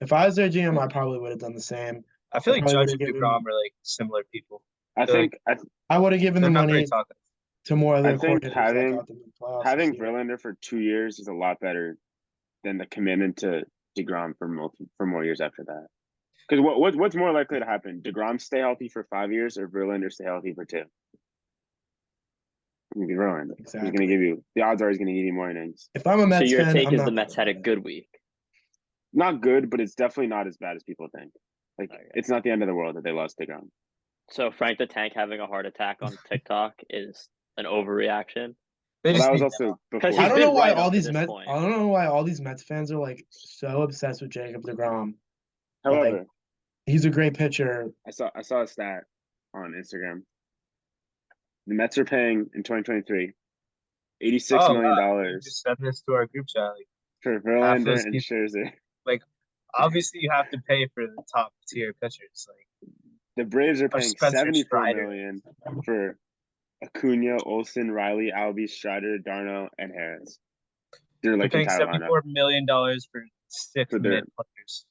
If I was their GM, I probably would have done the same. I feel like Judge and DeGrom are like similar people. I think I would have given the money to more of their core hitters that got them in the playoffs. Having Verlander for 2 years is a lot better than the commitment to DeGrom for more years after that. Because what's more likely to happen? DeGrom stay healthy for 5 years, or Verlander stay healthy for 2? It's gonna be Verlander. Exactly. He's gonna give you the odds are he's gonna give you more innings. If I'm a Mets so your fan, take is the Mets had a good week. Not good, but it's definitely not as bad as people think. Like it's not the end of the world that they lost DeGrom. So Frank the Tank having a heart attack on TikTok is an overreaction. Well, that was also before. I don't know why all these Mets. I don't know why all these Mets fans are like so obsessed with Jacob DeGrom. However, like, he's a great pitcher. I saw a stat on Instagram. The Mets are paying in 2023 $86 million. Just send this to our group chat. Like, for Verlander and Scherzer. Like, obviously, you have to pay for the top tier pitchers. Like the Braves are paying $74 million for Acuna, Olsen, Riley, Albies, Strider, Darno, and Harris. They're like paying $74 million for 6 mid players.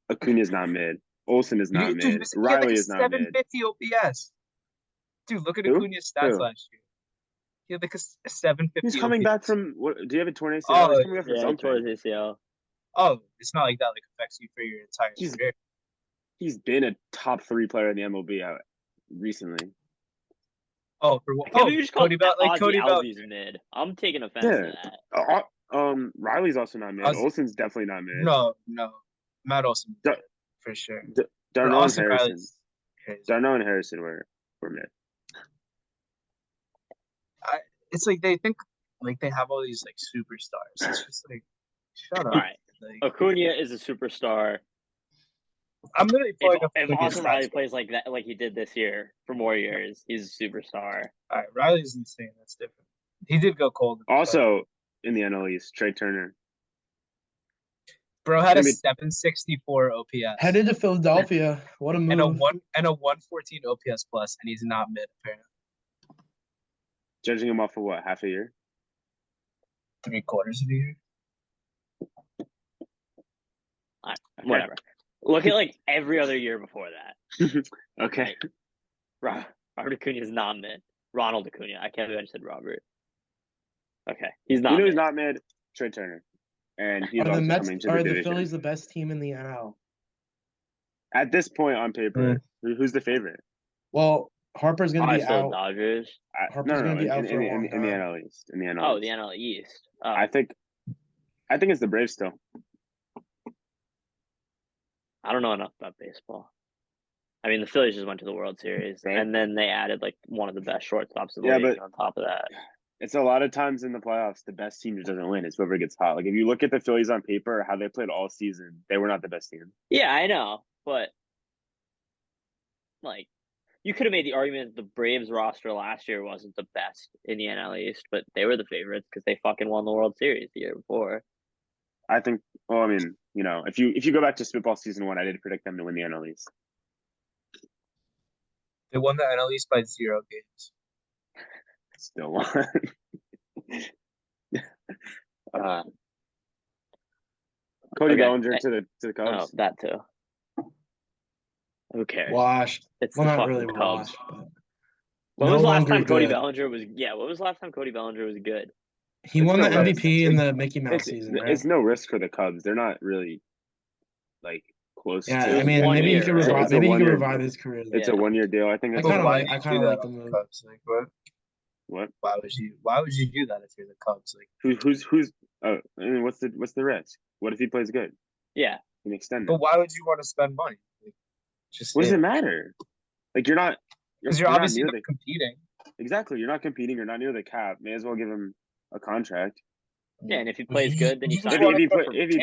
Acuna's not mid. Olsen is not mid. Riley is not mid. 750 OPS. Dude, look at Acuna's stats last year. He had like a 750. He's coming back from what? Do you have a torn ACL? Oh, he's coming back from torn ACL. Oh, it's not like that. Like affects you for your entire career. He's been a top 3 player in the MLB out recently. Oh, for what? You just Cody Albies mid. I'm taking offense to that. Riley's also not mid. Olsen's definitely not mid. No. Matt Olsen, for sure. Darno and Harrison. Darno and Harrison were mid. It's like they think like they have all these like superstars. It's just like shut up. All right. Like, Acuna is a superstar. I'm literally pulling up. If Austin Riley plays like that, like he did this year for more years, he's a superstar. All right, Riley's insane. That's different. He did go cold. Also in the NL East, Trey Turner. Bro had a 764 OPS. Headed to Philadelphia. What a move. And a 114 OPS plus, and he's not mid apparently. Judging him off for what, half a year? 3/4 of a year? Whatever. Look at like every other year before that. Okay. Robert Acuna is not mid. Ronald Acuna. I can't believe I just said Robert. Okay. He's not mid. Who's not mid? Trey Turner. And he's also coming to the division. Are the Phillies the best team in the NL? At this point on paper, who's the favorite? Well, Harper's going to be out. Dodgers. Harper's going to be out for a long time. In the NL East. In the NL East. The NL East. Oh. I think it's the Braves still. I don't know enough about baseball. I mean, the Phillies just went to the World Series, right? And then they added like one of the best shortstops in the league on top of that. It's a lot of times in the playoffs, the best team just doesn't win. It's whoever gets hot. Like if you look at the Phillies on paper, how they played all season, they were not the best team. Yeah, I know, but like you could have made the argument that the Braves roster last year wasn't the best in the NL East, but they were the favorites because they fucking won the World Series the year before. I think. Well, I mean, you know, if you go back to Spitballz season 1, I did predict them to win the NL East. They won the NL East by 0 games. Still won. Cody Bellinger to the Cubs. Oh, that too. Who cares? Washed. It's not really washed. When was the last time Cody Bellinger was? Yeah, when was the last time Cody Bellinger was good? He won the MVP in the Mickey Mouse season. Right? It's no risk for the Cubs. They're not really like close. Yeah, I mean, maybe he could revive. Maybe he could revive his career. It's a 1-year deal. I think. I kind of like the move. Cubs. Like what? Why would you do that if you're the Cubs? Like who's? I mean, what's the risk? What if he plays good? Yeah, can extend it. But why would you want to spend money? Like, what does it matter? Like you're not. Because you're obviously not competing. Exactly, you're not competing. You're not near the cap. May as well give him a contract. Yeah, and if he plays good, then you sign him. If he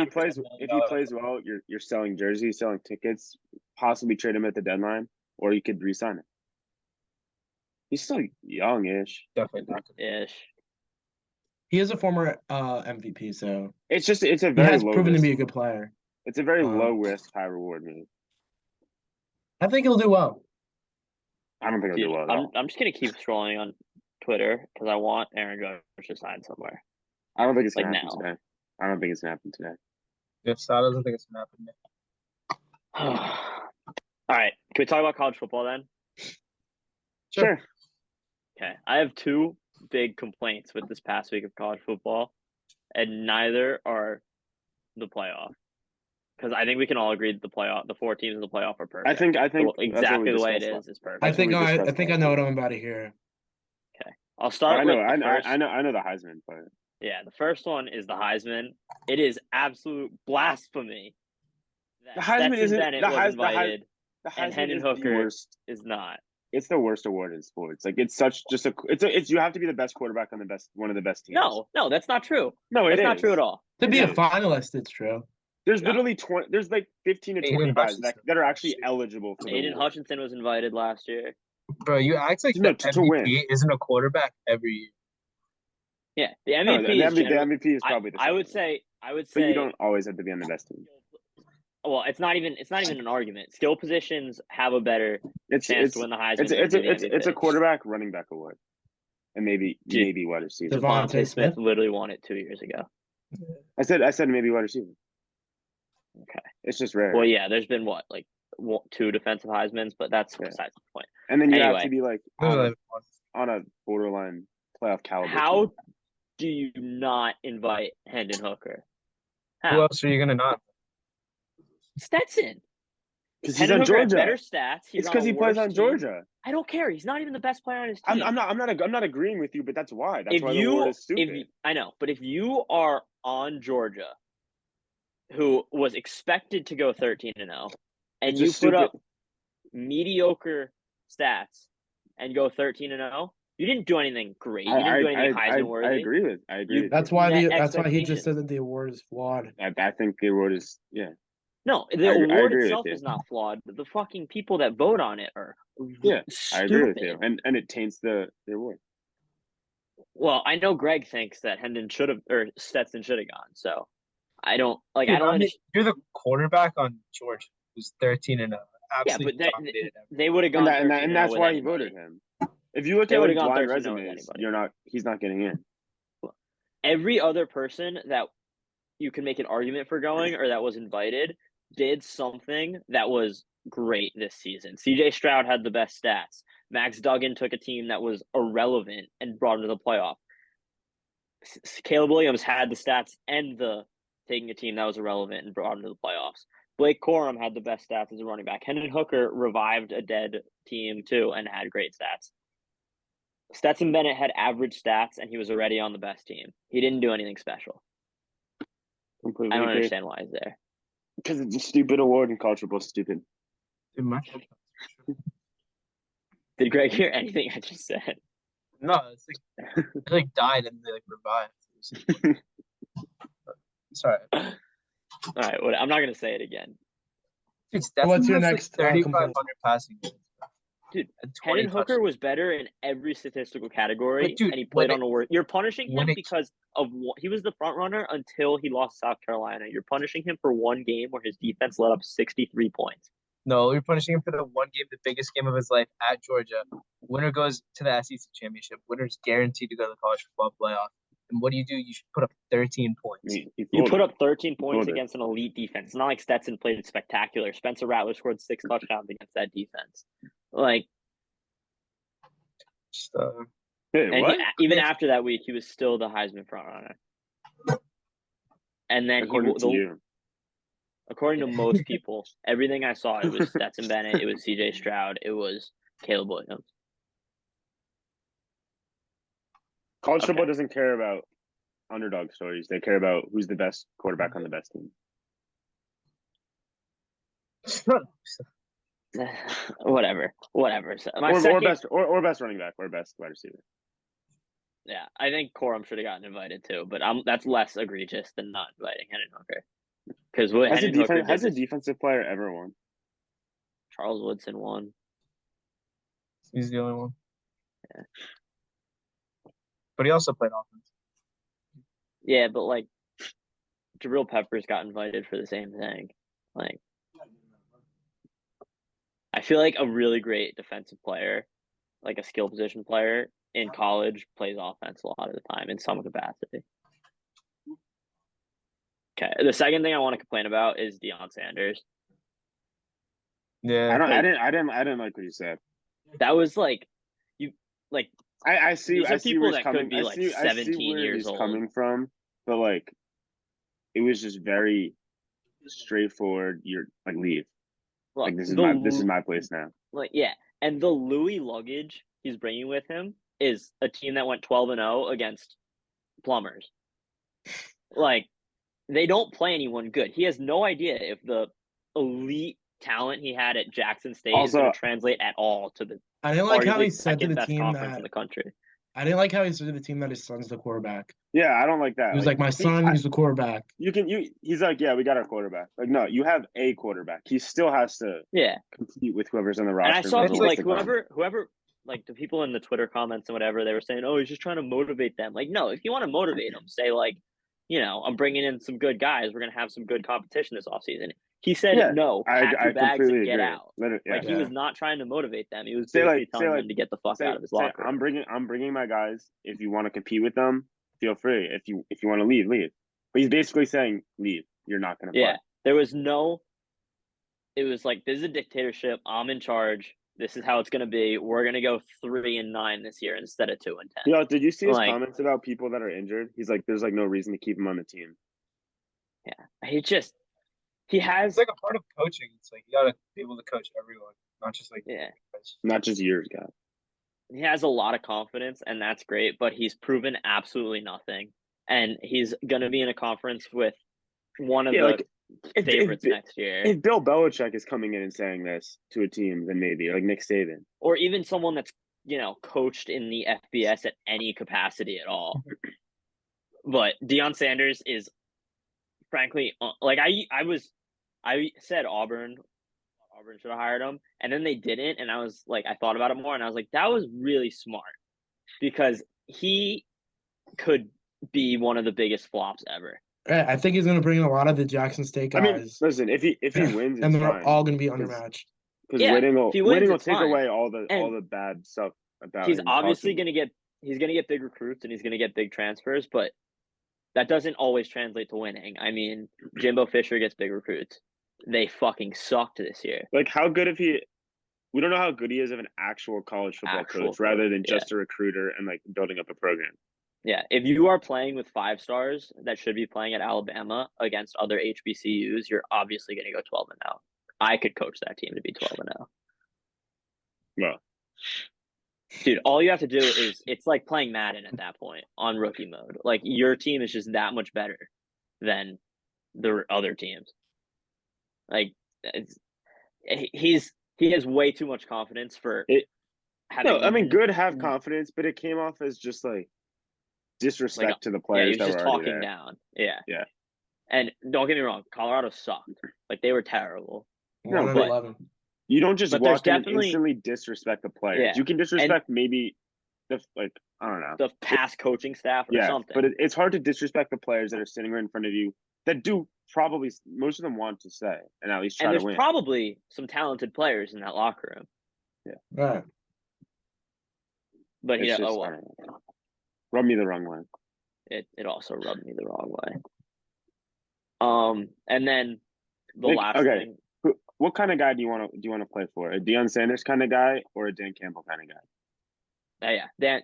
plays well, you're selling jerseys, selling tickets, possibly trade him at the deadline, or you could re-sign him. He's still young-ish. Definitely ish. He is a former MVP, so it's a very. He has proven to be a good player. It's a very low risk, high reward move. I think he'll do well. I don't think he'll do well at all. I'm just gonna keep scrolling on Twitter because I want Aaron Judge to sign somewhere. I don't think it's gonna happen today. I don't think it's gonna happen today. Yes, I don't think it's gonna happen. All right. Can we talk about college football then? Sure. Okay. I have two big complaints with this past week of college football, and neither are the playoff. Because I think we can all agree that the 4 teams in the playoff are perfect. I think exactly the way it is perfect. I think I know what I'm about to hear. Okay. I'll start with the first. I know the Heisman player. Yeah, the first one is the Heisman. It is absolute blasphemy that The Heisman Stetson Bennett was invited the Heisman and Hendon Hooker is not. It's the worst award in sports. Like it's such just it's you have to be the best quarterback on one of the best teams. No, that's not true. No, it's not true at all. To be a finalist, it's true. There's literally 20. There's like 15 to 20 guys that are actually eligible for the Aiden award. Hutchinson was invited last year. Bro, you act like the MVP isn't a quarterback every year. Yeah, the MVP the MVP is probably the. I would say. But you don't always have to be on the best team. Well, it's not even an argument. Skill positions have a better chance to win the Heisman. It's a quarterback running back award, and maybe wide receiver. Devontae Smith literally won it 2 years ago. I said maybe wide receiver. Okay, it's just rare. Well, yeah, there's been 2 defensive Heismans, but that's besides the point. And then you have to be like on a borderline playoff caliber. How do you not invite Hendon Hooker? Who else are you gonna not? Stetson. Because he's on Georgia. Better stats. It's because he plays on Georgia. I don't care. He's not even the best player on his team. I'm not agreeing with you, but that's why. That's why the award is stupid. I know, but if you are on Georgia, who was expected to go 13-0, and you put up mediocre stats and go 13-0, you didn't do anything great. You didn't do anything Heisman worthy. I agree with. That's why he just said that the award is flawed. I think the award is No, the award itself is not flawed. The fucking people that vote on it are stupid. I agree with you, and it taints the award. Well, I know Greg thinks that Stetson should have gone, so I don't like. Dude, I don't understand. You're the quarterback on Georgia who's 13-0. Yeah, but they would have gone, and that's why he voted him. If you look at blind resumes, he's not getting in. Every other person that you can make an argument for going or that was invited did something that was great this season. CJ Stroud had the best stats. Max Duggan took a team that was irrelevant and brought them to the playoff. Caleb Williams had the stats and taking a team that was irrelevant and brought them to the playoffs. Blake Corum had the best stats as a running back. Hendon Hooker revived a dead team too and had great stats. Stetson Bennett had average stats and he was already on the best team. He didn't do anything special. Completely I don't understand why he's there. Because it's a stupid award and college football is stupid. Did Greg hear anything I just said? No, it died and they revived. Sorry. All right, I'm not gonna say it again. Dude, what's your next 3,500 passing yards? Dude, Hendon Hooker was better in every statistical category, and he played on a word. You're punishing him because he was the front runner until he lost South Carolina. You're punishing him for one game where his defense let up 63 points. No, you're punishing him for the one game, the biggest game of his life at Georgia. Winner goes to the SEC championship. Winner's guaranteed to go to the college football playoff. And what do? You should put up 13 points. You put up 13 points against an elite defense. It's not like Stetson played spectacular. Spencer Rattler scored 6 touchdowns against that defense. Even after that week, he was still the Heisman frontrunner. And then according to most people, everything I saw, it was Stetson Bennett, it was CJ Stroud, it was Caleb Williams. College football doesn't care about underdog stories. They care about who's the best quarterback on the best team. Whatever. So or best running back or best wide receiver. Yeah, I think Corum should have gotten invited too, but that's less egregious than not inviting Hendon Hooker. Because has a defensive player ever won? Charles Woodson won. He's the only one. Yeah. But he also played offense. Yeah, but Jabril Peppers got invited for the same thing. I feel like a really great defensive player, like a skill position player in college, plays offense a lot of the time in some capacity. Okay. The second thing I want to complain about is Deion Sanders. Yeah. I didn't like what you said. That was like, you like. I see. These are I see people where he's that coming. could be I like see 17 where years he's old. coming from, but like, it was just very straightforward. You're like, leave. Look, Like, this is my place now. Like, yeah, and the Louis luggage he's bringing with him is a team that went 12-0 against plumbers. Like, they don't play anyone good. He has no idea if the elite talent he had at Jackson State is Also, going to translate at all to the I didn't like how arguably he said to the second-best team conference in that the country. I didn't like how he said to the team that his son's the quarterback. yeah, I don't like that. He was like, my son, he's the quarterback. He's like, yeah, we got our quarterback. Like, no, you have a quarterback. He still has to compete with whoever's on the roster. And I saw like whoever like the people in the Twitter comments and whatever, they were saying, oh, he's just trying to motivate them. Like, no, if you want to motivate them, say like, I'm bringing in some good guys. We're going to have some good competition this offseason. He said, no, pack your bags and get out. He was not trying to motivate them. He was basically telling them to get the fuck out of his locker room. I'm bringing my guys. If you want to compete with them, feel free. If you want to leave, leave. But he's basically saying, leave. You're not going to play. Yeah, there was no – it was like, this is a dictatorship. I'm in charge. This is how it's going to be. We're going to go 3-9 this year instead of 2-10. Yeah, did you see his comments about people that are injured? He's like, there's like no reason to keep him on the team. Yeah, he has it's like a part of coaching. It's like you gotta be able to coach everyone, not just like not just years guys. He has a lot of confidence, and that's great. But he's proven absolutely nothing, and he's gonna be in a conference with one of the favorites next year. If Bill Belichick is coming in and saying this to a team, then maybe like Nick Saban, or even someone that's coached in the FBS at any capacity at all. But Deion Sanders is, frankly, like I said Auburn should have hired him, and then they didn't, and I was like, I thought about it more, and I was like, that was really smart, because he could be one of the biggest flops ever. I think he's going to bring in a lot of the Jackson State guys. I mean, listen, if he wins, and they're all going to be undermatched. Because winning will take away all the bad stuff about. He's obviously going to get big recruits, and he's going to get big transfers, but that doesn't always translate to winning. I mean, Jimbo Fisher gets big recruits. They fucking sucked this year. Like, how good we don't know how good he is of an actual college football coach rather than just a recruiter and like building up a program. Yeah, if you are playing with 5 stars that should be playing at Alabama against other HBCUs, you're obviously going to go 12-0. I could coach that team to be 12-0. Well, dude, all you have to do is it's like playing Madden at that point on rookie mode. Like, your team is just that much better than the other teams. Like, he has way too much confidence for it. No, I mean, good have confidence, but it came off as just like disrespect to the players that were already talking there. down. Yeah. Yeah. And don't get me wrong, Colorado sucked. Like, they were terrible. No, but you don't just walk in and instantly disrespect the players. Yeah. You can disrespect maybe I don't know, the past coaching staff or something. But it's hard to disrespect the players that are sitting right in front of you that do probably most of them want to stay and at least try to win. And there's probably some talented players in that locker room. Yeah. Right. But rubbed me the wrong way. It also rubbed me the wrong way. And then the last thing. What kind of guy do you want to play for? A Deion Sanders kind of guy or a Dan Campbell kind of guy? Yeah, Dan.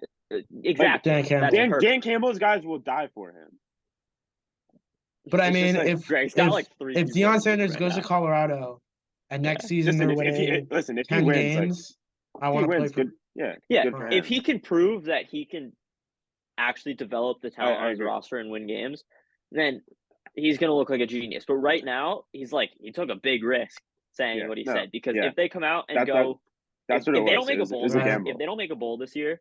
Exactly. Like Dan Campbell. Dan Campbell's guys will die for him. But I mean, if Deion Sanders goes to Colorado and next season they're winning if 10 he wins, games, I want to play for him. Yeah. If he can prove that he can actually develop the talent on his roster and win games, then he's going to look like a genius. But right now, he took a big risk saying what he said, because if they come out and if they don't make a bowl, if they don't make a bowl this year,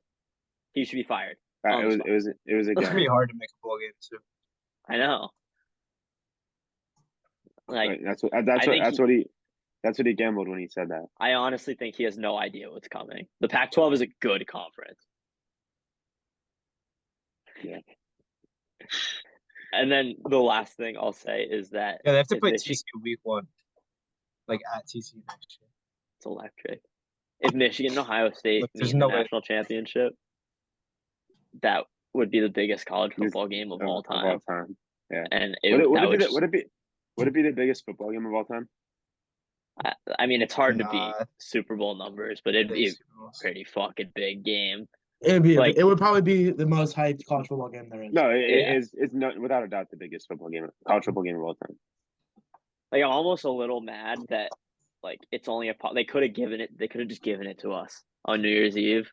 he should be fired. It was a It's gamble. gonna be hard to make a bowl game too. I know. Like, that's what he gambled when he said that. I honestly think he has no idea what's coming. The Pac-12 is a good conference. Yeah. And then the last thing I'll say is that they have to play TCU week 1, like at TCU next year. It's electric. If Michigan and Ohio State meet in the national championship, that would be the biggest college football game of all time. Yeah. And would it be the biggest football game of all time? I mean, it's hard to beat Super Bowl numbers, but it'd be a pretty fucking big game. It would probably be the most hyped college football game there is. No, it's not without a doubt the biggest college football game of all time. Like, I'm almost a little mad that like it's only they could have just given it to us on New Year's Eve,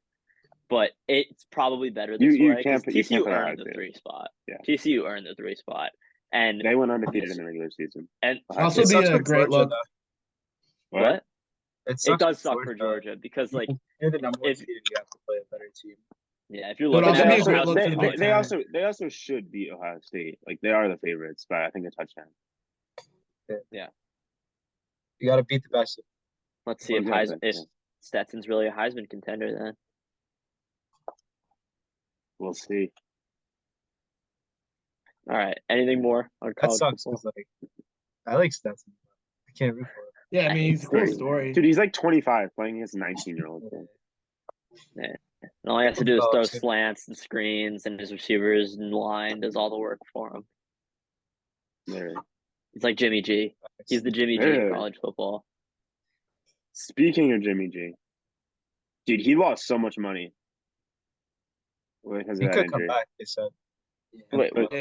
but it's probably better this way. TCU earned the 3 spot. Yeah, TCU earned the 3 spot, and they went undefeated in the regular season. And also be a great look. What? It does suck for Georgia because like you're the number one seed, you have to play a better team. Yeah, if you're looking at they also should beat Ohio State. Like they are the favorites by I think a touchdown. Yeah. You got to beat the best. Let's see if Stetson's really a Heisman contender then. We'll see. All right. Anything more on college football? That sucks. Like, I like Stetson. I can't root for it. Yeah, I mean, he's a cool story. Dude, he's like 25 playing against a 19-year-old. Yeah. And all he has to do is throw slants and screens, and his receivers in line does all the work for him. Yeah. He's like Jimmy G. He's the Jimmy G of college football. Speaking of Jimmy G, dude, he lost so much money. He could come back, they said.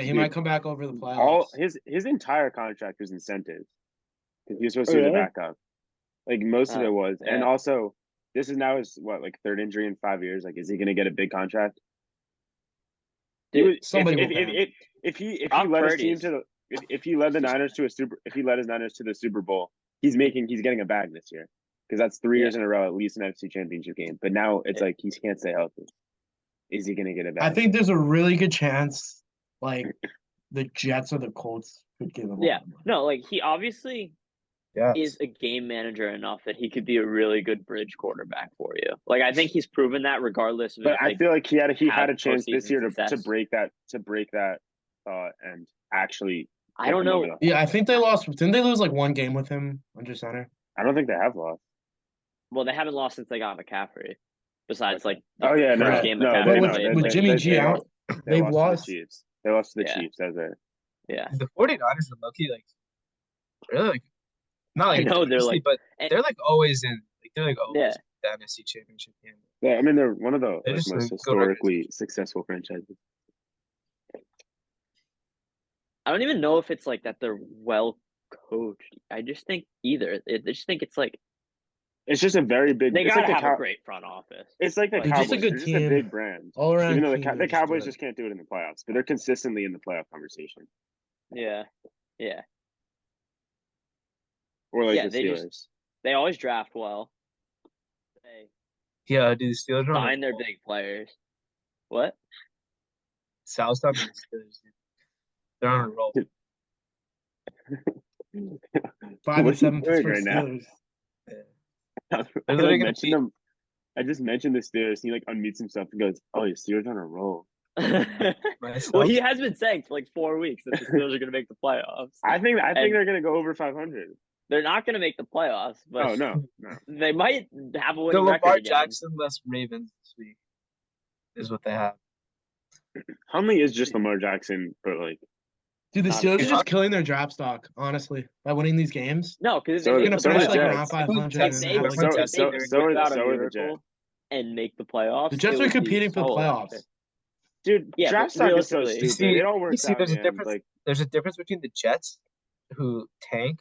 He might come back over the playoffs. His entire contract was incentives. Because he was supposed to be the backup. Like, most of it was. Yeah. And also, this is now his, third injury in 5 years? Like, is he going to get a big contract? Dude, if he led his team to the... If he led the Niners to his Niners to the Super Bowl, he's getting a bag this year because that's 3 years in a row, at least an NFC Championship game. But now it's like he can't stay healthy. Is he going to get a bag? I think there's a really good chance, like the Jets or the Colts could give him. Yeah, no, like he obviously is a game manager enough that he could be a really good bridge quarterback for you. Like I think he's proven that regardless of. But I feel like he had a chance this year to break that and actually. I don't know. Yeah, I think they lost. Didn't they lose like one game with him under center? I don't think they have lost. Well, they haven't lost since they got McCaffrey. Besides, like first game McCaffrey with Jimmy G out, they've lost. To the Chiefs. They lost to the Chiefs. That's it. Yeah. The 49ers are lucky, like really like not like they're like, but they're like always in the NFC Championship game. Yeah, I mean they're one of the most historically successful franchises. I don't even know if it's like that they're well coached. I just think I just think it's like it's just a very big. They gotta have a great front office. It's like the Cowboys. Just a good team. Just a big brand. All around. Even though the Cowboys just can't do it in the playoffs, but they're consistently in the playoff conversation. Yeah. Or like the Steelers. They always draft well. Do the Steelers find their big players? What? Sal's talking to the Steelers. They're on a roll. 5-7 Pittsburgh Steelers. I just mentioned the Steelers. He unmutes himself and goes, "Oh, your Steelers on a roll." Well, he has been saying for 4 weeks that the Steelers are going to make the playoffs. I think they're going to go over 500. They're not going to make the playoffs, but no. They might have a winning record. Lamar again. Jackson less Ravens this week is what they have. Hundley is just Lamar Jackson, but dude, the Steelers are just killing their draft stock, honestly, by winning these games. No, because they're going to finish around 500. And make the playoffs. The Jets are competing for the playoffs. Dude, draft stock is so stupid. It all works out. There's a difference. There's a difference between the Jets, who tank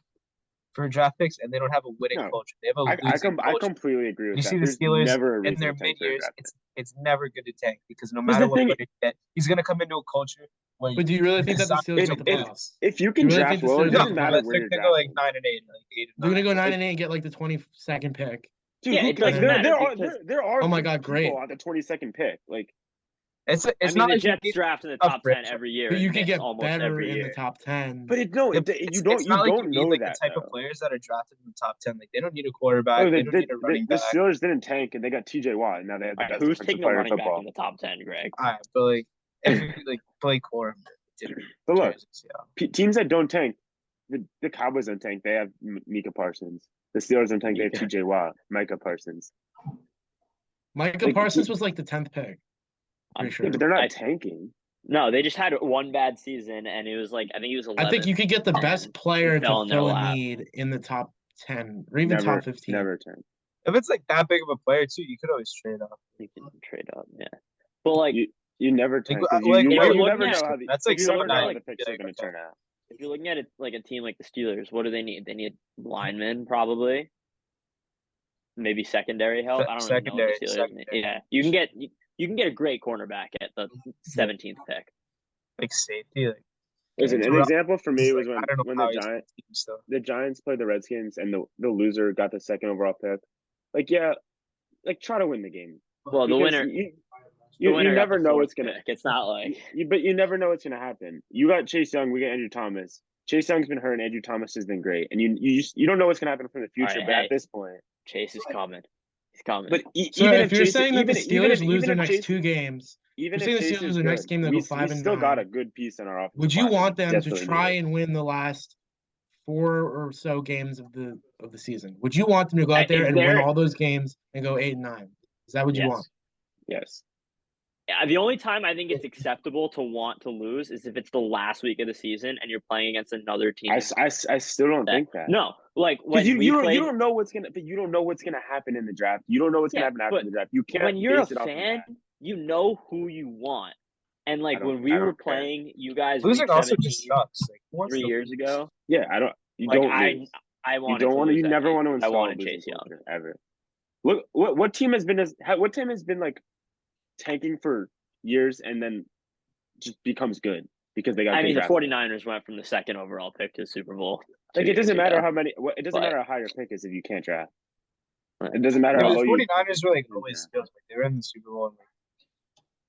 for draft picks, and they don't have a winning culture. They have a losing culture. I completely agree with that. You see the Steelers in their mid-years, it's never good to tank because no matter what you get, he's going to come into a culture where. But do you really think that the Steelers make the playoffs? If you can draft well, it doesn't matter where you're drafting. They're going to go 9-8, 8. They're going to go 9-8 and get the 22nd pick. Dude, it doesn't matter. There are. Oh my God, great! At the 22nd pick, it's not the Jets draft in the top 10 every year. But you can get better in the top 10. But you don't know the type of players that are drafted in the top 10. They don't need a quarterback. They don't need a running back. The Steelers didn't tank, and they got TJ Watt. And now they have the best who's taking a running back in the top 10, Greg? All right, but if you play core. But look, teams that don't tank, the Cowboys don't tank. They have Micah Parsons. The Steelers don't tank. They have TJ Watt, Micah Parsons. Micah Parsons was the 10th pick. Sure. Yeah, but they're not tanking. No, they just had one bad season, and it was like I think he was 11. I think you could get the best player to fill a need in the top 10 or even top 15. Never 10. If it's like that big of a player too, you could always trade up. You can trade up, yeah. But like you never tank. Like, you never know how that's like so the picks are going to turn out. If you're looking at it like a team like the Steelers, what do they need? They need linemen, probably. Maybe secondary help. I don't really know what the Steelers need. Yeah, you can get a great cornerback at the 17th pick. Like safety. Like, listen, an example for me was when the Giants played the Redskins and the loser got the second overall pick. Like, yeah, like try to win the game. Well, the winner. You never know what's gonna. It's not like. But you never know what's gonna happen. You got Chase Young. We got Andrew Thomas. Chase Young's been hurt. And Andrew Thomas has been great. And you don't know what's gonna happen from the future. But at this point, Chase is coming. He's coming. But even if you're saying that the Steelers lose their next 2 games, even if the Steelers lose their next game, they'll go 5-9. We still got a good piece in our offense. Would you want them to try and win the last 4 or so games of the season? Would you want them to go out there and win all those games and go 8-9? Is that what you want? Yes. Yeah, the only time I think it's acceptable to want to lose is if it's the last week of the season and you're playing against another team. I still don't think that. No, like when you don't know what's gonna happen in the draft. You don't know what's gonna happen after the draft. You can't. When you're a fan, you know who you want. And like when we were playing, you guys losing also just sucks. Like 3 years ago. Yeah, I don't. You like, don't. I want. You don't want to. You never want to install. I wanted Chase Young ever. Look, what team has been like tanking for years and then just becomes good because they got. I mean, the 49ers went from the second overall pick to the Super Bowl. Like it doesn't matter how many. It doesn't matter how high your pick is if you can't draft. It doesn't matter how low you. The 49ers were like always good. Like they were in the Super Bowl.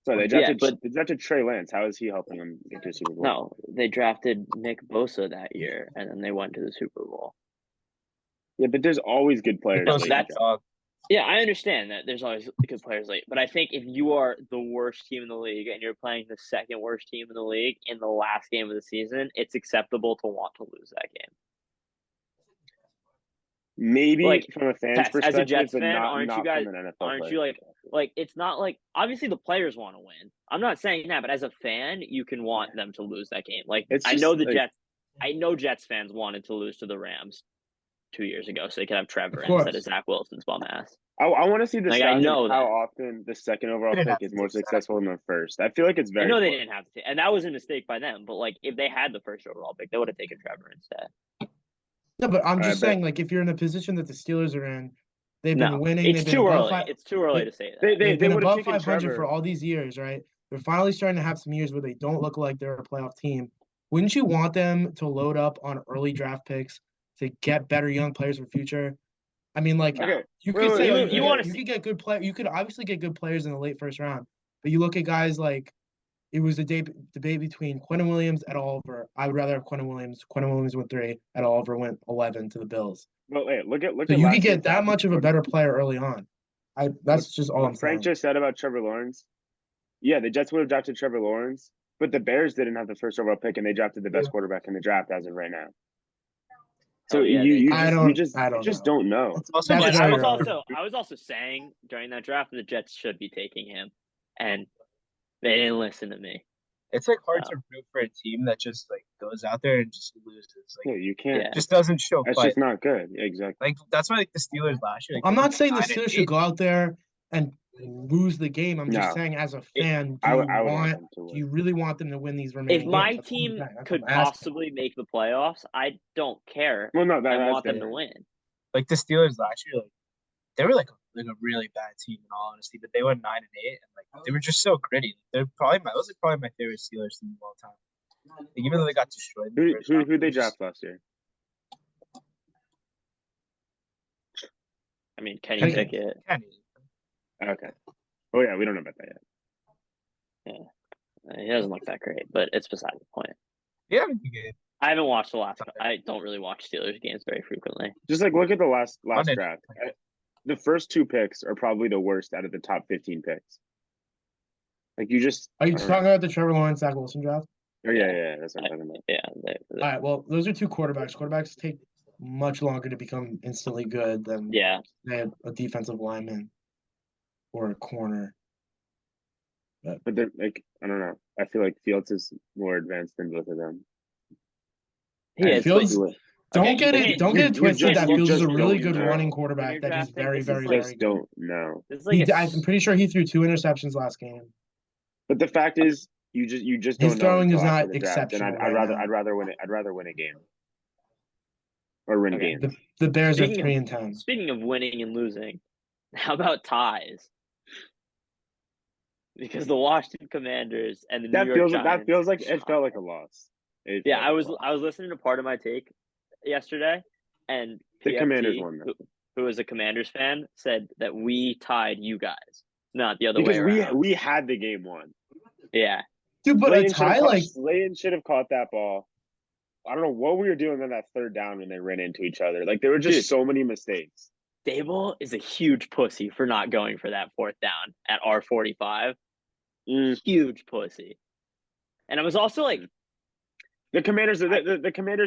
So they drafted Trey Lance. How is he helping them get to the Super Bowl? No, they drafted Nick Bosa that year, and then they went to the Super Bowl. Yeah, but there's always good players. Yeah, I understand that there's always good players late, but I think if you are the worst team in the league and you're playing the second worst team in the league in the last game of the season, it's acceptable to want to lose that game. Maybe like, from a fan's perspective, as a Jets fan, aren't you guys? Aren't you like? It's not like obviously the players want to win. I'm not saying that, but as a fan, you can want them to lose that game. Like I know the Jets. I know Jets fans wanted to lose to the Rams 2 years ago, so they could have Trevor instead of Zach Wilson's bum ass. I want to see the stats of how often the second overall pick is more successful than the first. I feel like it's very. I know they didn't have to, and that was a mistake by them. But like, if they had the first overall pick, they would have taken Trevor instead. No, but I'm just saying, like, if you're in the position that the Steelers are in, they've been winning. It's too early. It's too early to say that. They've been above 500 for all these years, right? They're finally starting to have some years where they don't look like they're a playoff team. Wouldn't you want them to load up on early draft picks to get better young players for the future? I mean, like, you could say you could get good play. You could obviously get good players in the late first round, but you look at guys like it was the debate between Quinnen Williams and Oliver. I would rather have Quinnen Williams. Quinnen Williams went 3, and Oliver went 11 to the Bills. But wait, look at. So you could get that much of a better player early on. That's just all I'm saying. Frank just said about Trevor Lawrence. Yeah, the Jets would have drafted Trevor Lawrence, but the Bears didn't have the first overall pick, and they drafted the best quarterback in the draft as of right now. So you just don't know. I was also saying during that draft that the Jets should be taking him, and they didn't listen to me. It's like hard to root for a team that just like goes out there and just loses. Like, yeah, you can't. It just doesn't show. That's just not good. Exactly. Like that's why like the Steelers last year. Like, I'm not saying the Steelers should go out there and lose the game. I'm just saying as a fan, do you really want them to win these remaining games? If my team could possibly make the playoffs, I don't care. Well, no, I want them to win. Like the Steelers last year, like they were like a really bad team in all honesty, but they went 9-8, and like they were just so gritty. They're probably my favorite Steelers team of all time. Like, even though they got destroyed. Who they draft last year? I mean, Kenny Pickett. Okay. Oh yeah, we don't know about that yet. Yeah, he doesn't look that great, but it's beside the point. Yeah, I haven't watched the last. I don't really watch Steelers games very frequently. Just like look at the last draft. The first 2 picks are probably the worst out of the top 15 picks. Like you just are you talking about the Trevor Lawrence, Zach Wilson draft? Oh yeah, that's what I'm talking about. Yeah. All right. Well, those are 2 quarterbacks. Quarterbacks take much longer to become instantly good than they had a defensive lineman or a corner. But they're like, I don't know. I feel like Fields is more advanced than both of them. Yeah, Fields. Don't get it twisted that Fields is a really good know. running quarterback that he's very, very, very good. Don't know. I'm pretty sure he threw 2 interceptions last game. But the fact is, you just don't know. His throwing is not exceptional. And I'd rather win it. I'd rather win a game. Or win games. The Bears are 3-10. Speaking of winning and losing, how about ties? Because the Washington Commanders and the New York Giants. That feels like it felt like a loss. I was listening to part of my take yesterday, and the PFT, Commanders won that. Who was a Commanders fan, said that we tied you guys, not the other way around. Because we had the game won. Yeah. Dude, but a tie Slayton should have caught that ball. I don't know what we were doing on that third down when they ran into each other. Like, there were just so many mistakes. Dable is a huge pussy for not going for that fourth down at R45. Huge pussy. And I was also like, the Commanders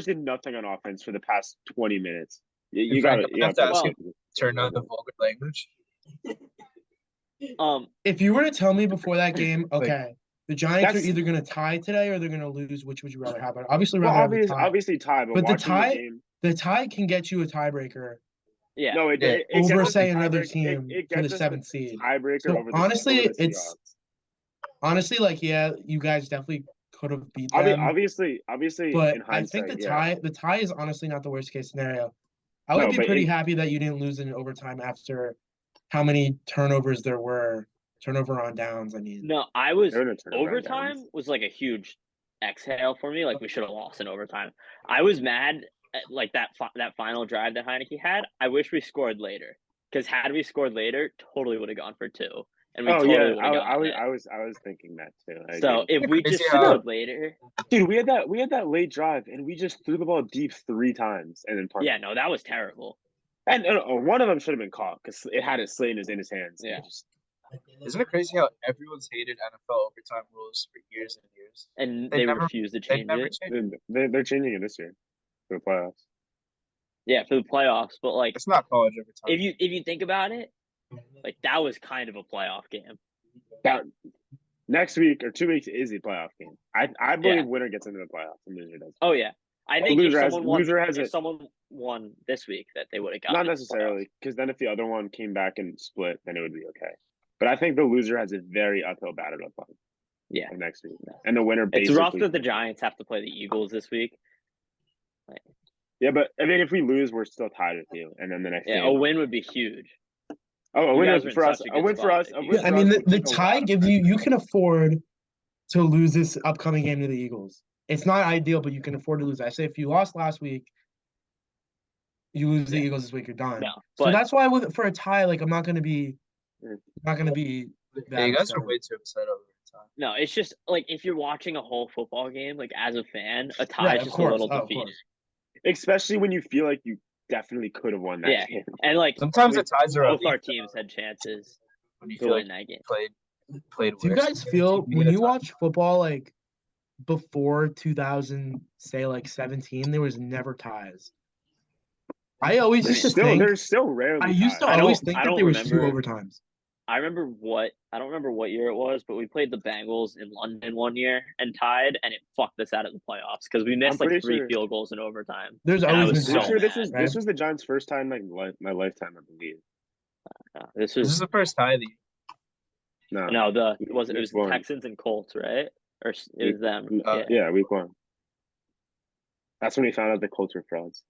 did nothing on offense for the past 20 minutes. You got to turn on the vulgar language. If you were to tell me before that game, okay, the Giants are either going to tie today or they're going to lose. Which would you rather have? Obviously tie. But the tie can get you a tiebreaker. Yeah. No, over say another team for the 7th seed. Tiebreaker so over honestly, like you guys definitely could have beat them. Obviously. But in hindsight, I think the tie is honestly not the worst case scenario. I would be pretty happy that you didn't lose in overtime after how many turnovers there were. Turnover on downs, I mean. No, I was overtime was like a huge exhale for me. Like, we should have lost in overtime. I was mad at like that final drive that Heineke had. I wish we scored later, because had we scored later, totally would have gone for 2. And we I was thinking that too. So if we just scored later, dude, we had that late drive and we just threw the ball deep 3 times and then punted. Yeah, no, that was terrible. And one of them should have been caught because it had his Slayton in his hands. Yeah. Isn't it crazy how everyone's hated NFL overtime rules for years and years? And they refuse to change it. They're changing it this year for the playoffs. Yeah, for the playoffs, but like it's not college overtime. If you think about it, like that was kind of a playoff game. That next week or 2 weeks is a playoff game. I believe winner gets into the playoffs and loser does. Oh yeah, I think if someone won this week, that they would have gotten. Not necessarily, because then if the other one came back and split, then it would be okay. But I think the loser has a very uphill battle to play. Yeah, next week, and the winner. It's rough that the Giants have to play the Eagles this week. Yeah, but I mean, if we lose, we're still tied with you, and then the next. Yeah, a win would be huge. Oh, a win for us. A win for us. I mean, the tie gives you can afford to lose this upcoming game to the Eagles. It's not ideal, but you can afford to lose. I say if you lost last week, you lose the Eagles this week, you're done. No, so that's why for a tie, like I'm not going to be. Yeah, you guys are way too upset over the tie. No, it's just like if you're watching a whole football game, like as a fan, a tie is just a little defeating. Especially when you feel like you definitely could have won that game. And like sometimes the ties are both our teams had chances when you feel like that game. Played. Do you guys feel when you watch football like before 2000, say like 17, there was never ties? I always used to think there's still rarely. I used to always think that there was 2 overtimes. I don't remember what year it was, but we played the Bengals in London one year and tied, and it fucked us out of the playoffs because we missed like 3 field goals in overtime. There's always been this was the Giants' first time in my lifetime, I believe. This is the first tie of the year. No, it was the Texans and Colts, right? Or it was them. Yeah, week 1. That's when we found out the Colts were frauds.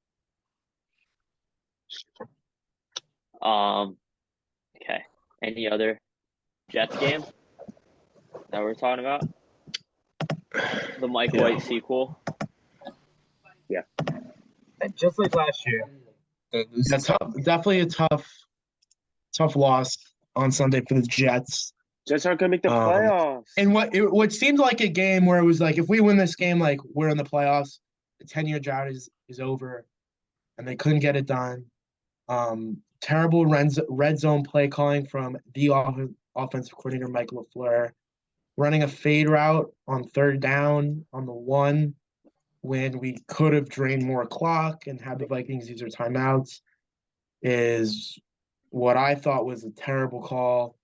Okay. Any other Jets game that we're talking about? The Mike White sequel. Yeah. And just like last year. That's definitely a tough loss on Sunday for the Jets. Jets aren't gonna make the playoffs. And what seemed like a game where it was like, if we win this game, like we're in the playoffs. The 10-year drought is over, and they couldn't get it done. Terrible red zone play calling from the offensive coordinator, Mike LaFleur, running a fade route on 3rd down on the 1 when we could have drained more clock and had the Vikings use their timeouts is what I thought was a terrible call.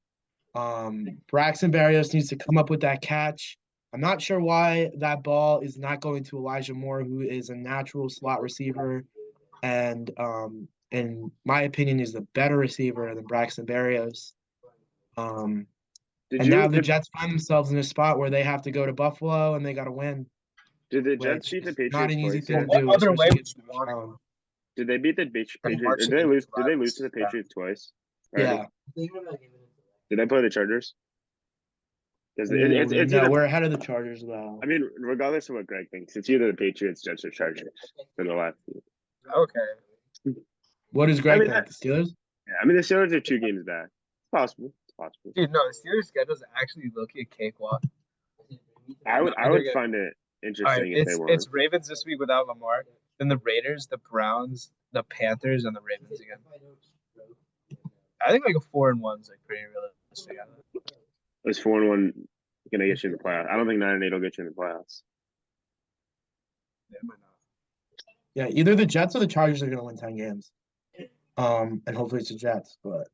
Braxton Berrios needs to come up with that catch. I'm not sure why that ball is not going to Elijah Moore, who is a natural slot receiver, and in my opinion, is the better receiver than Braxton Berrios. And now the Jets find themselves in a spot where they have to go to Buffalo and they got to win. Did the Jets beat the Patriots? Not an easy thing to What do. other way would you want it? Did they beat the Patriots? Did they lose? Did they lose to the Patriots twice? Yeah. Did they play the Chargers? It's no, we're ahead of the Chargers though. I mean, regardless of what Greg thinks, it's either the Patriots, Jets, or Chargers for the last. Okay. What does Greg think? The Steelers? Yeah, I mean the Steelers are 2 games back. It's possible. It's possible. Dude, no, the Steelers' schedule is actually low-key a cakewalk. I would find it interesting if they won. It's Ravens this week without Lamar, then the Raiders, the Browns, the Panthers, and the Ravens again. I think like a 4-1 is like pretty realistic. Is 4-1 gonna get you in the playoffs? I don't think 9-8 will get you in the playoffs. Yeah, it might not. Yeah, either the Jets or the Chargers are gonna win 10 games. And hopefully it's the Jets, but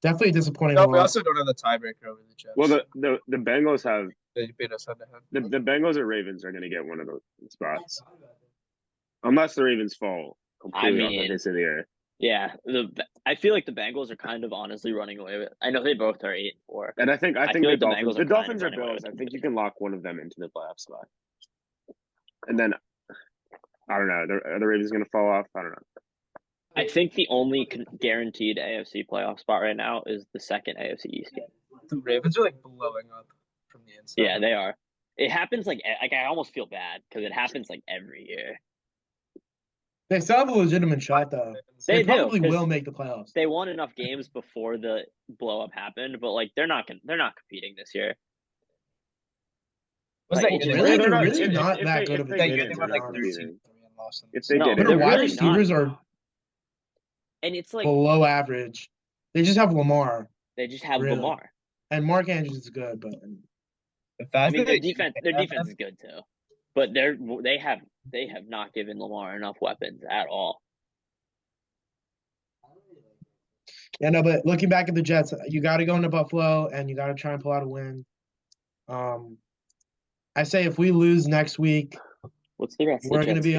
definitely disappointing. No, we also don't have the tiebreaker over the Jets. Well, the Bengals have. They beat us head-to-head. The Bengals or Ravens are gonna get one of those spots, unless the Ravens fall completely off the face of the earth. Yeah, I feel like the Bengals are kind of honestly running away with it. I know they both are 8-4. And I think like the Dolphins are Bills. I think you can lock one of them into the playoff spot. And then I don't know. Are the Ravens going to fall off? I don't know. I think the only guaranteed AFC playoff spot right now is the second AFC East game. The Ravens are like blowing up from the inside. Yeah, they are. It happens like I almost feel bad because it happens like every year. They still have a legitimate shot, though. They probably will make the playoffs. They won enough games before the blow up happened, but like they're not competing this year. Was like, that really? They're really not that good of a team. They were like 13-3 and lost. If they get it, their wide receivers are and it's like below average. They just have Lamar. They just have Lamar. And Mark Andrews is good, but I mean their defense is good too. But they have not given Lamar enough weapons at all. Yeah, no, but looking back at the Jets, you got to go into Buffalo and you got to try and pull out a win. I say if we lose next week, what's the rest? We're gonna be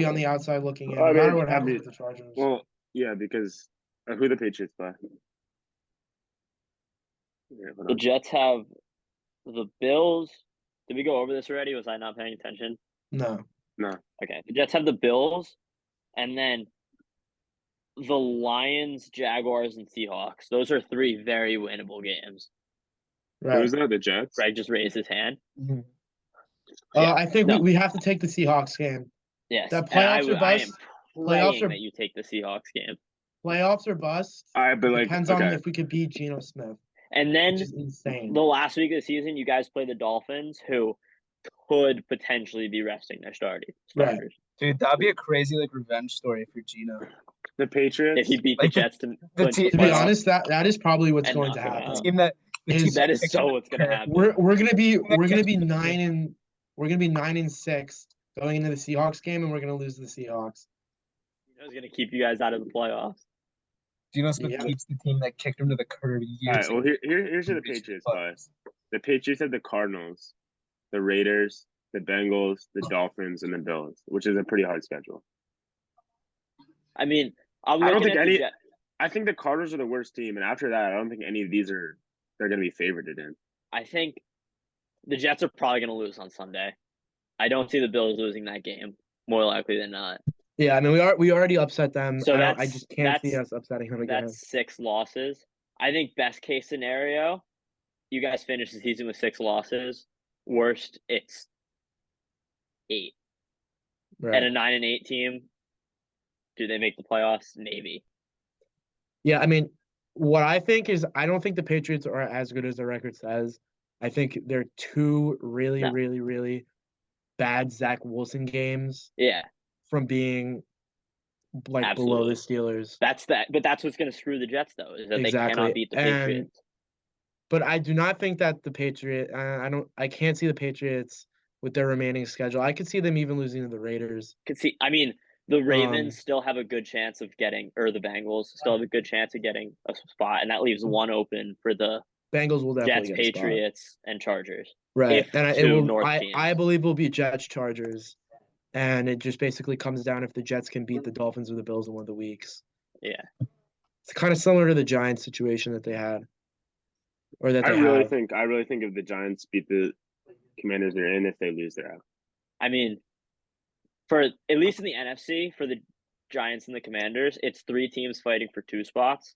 on the outside looking in, no matter what happens with the Chargers. Well, yeah, because who the Patriots play? Yeah, the Jets have the Bills. Did we go over this already? Was I not paying attention? No. Okay. The Jets have the Bills, and then the Lions, Jaguars, and Seahawks. Those are 3 very winnable games. Right. Who's that? The Jets? Greg just raised his hand. Mm-hmm. I think we have to take the Seahawks game. Yes. That playoffs or bust. Playoffs are that you take the Seahawks game. Playoffs or bust. Depends on if we could beat Geno Smith. And then which is insane. The last week of the season, you guys play the Dolphins, who could potentially be resting their starters. Right. Dude, that'd be a crazy revenge story for Geno. The Patriots. If he beat the Jets to be honest, that is probably what's going to happen. That is so what's going to happen. We're gonna be 9-6 going into the Seahawks game, and we're gonna lose to the Seahawks. Gino's gonna keep you guys out of the playoffs. Geno Smith keeps the team that kicked him to the curb years. All right, well, here's who the Patriots play. The Patriots have the Cardinals, the Raiders, the Bengals, the Dolphins, and the Bills, which is a pretty hard schedule. I mean, I think the Cardinals are the worst team, and after that, I don't think any of these they're going to be favorited in. I think the Jets are probably going to lose on Sunday. I don't see the Bills losing that game, more likely than not. Yeah, I mean, we already upset them. So I just can't see us upsetting them again. That's 6 losses. I think best case scenario, you guys finish the season with 6 losses. Worst, it's 8. Right. And a 9-8 team, do they make the playoffs? Maybe. Yeah, I mean, what I think is I don't think the Patriots are as good as their record says. I think they're 2 really, really, really bad Zach Wilson games. Yeah. From being below the Steelers. But that's what's going to screw the Jets, though, is that they cannot beat the Patriots. But I do not think that the Patriots. I can't see the Patriots with their remaining schedule. I could see them even losing to the Raiders. I mean, the Ravens still have a good chance of getting, or the Bengals still have a good chance of getting a spot, and that leaves one open for the Bengals will definitely Jets, get a spot. Patriots, and Chargers. Right, and I teams. believe it will be Jets, Chargers, and it just basically comes down if the Jets can beat the Dolphins or the Bills in one of the weeks. Yeah, it's kind of similar to the Giants situation that they had, or that I really think if the Giants beat the Commanders, they're in. If they lose, they're out. I mean, for at least in the NFC, for the Giants and the Commanders, it's 3 teams fighting for 2 spots.